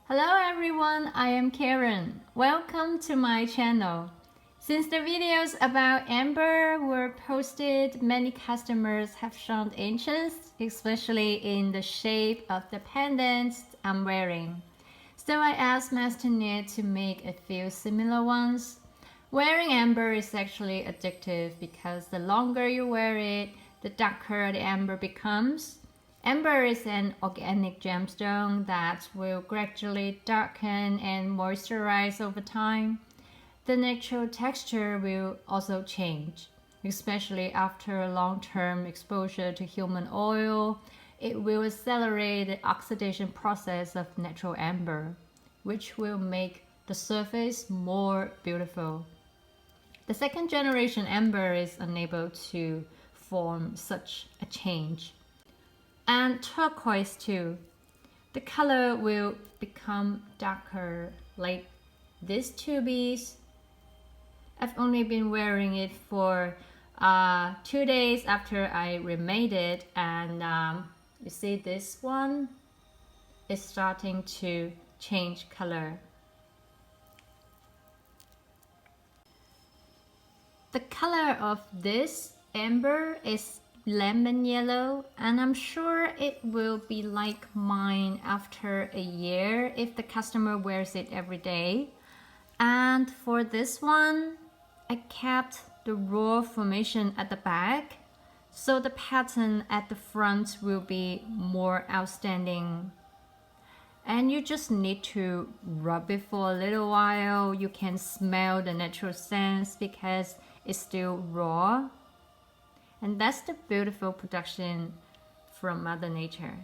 Hello everyone, I am Karen. Welcome to my channel. Since the videos about amber were posted, many customers have shown interest, especially in the shape of the pendants I'm wearing. So I asked Master Knit to make a few similar ones. Wearing amber is actually addictive because the longer you wear it, the darker the amber becomes. Amber is an organic gemstone that will gradually darken and moisturize over time. The natural texture will also change, especially after long-term exposure to human oil. It will accelerate the oxidation process of natural amber, which will make the surface more beautiful. The second generation amber is unable to form such a change. And turquoise too. The color will become darker like these two beads. I've only been wearing it for 2 days after I remade it, and you see this one is starting to change color. The color of this amber is lemon yellow, and I'm sure it will be like mine after a year if the customer wears it every day. And for this one, I kept the raw formation at the back, so the pattern at the front will be more outstanding. And you just need to rub it for a little while. You can smell the natural scents because it's still raw. And that's the beautiful production from Mother Nature.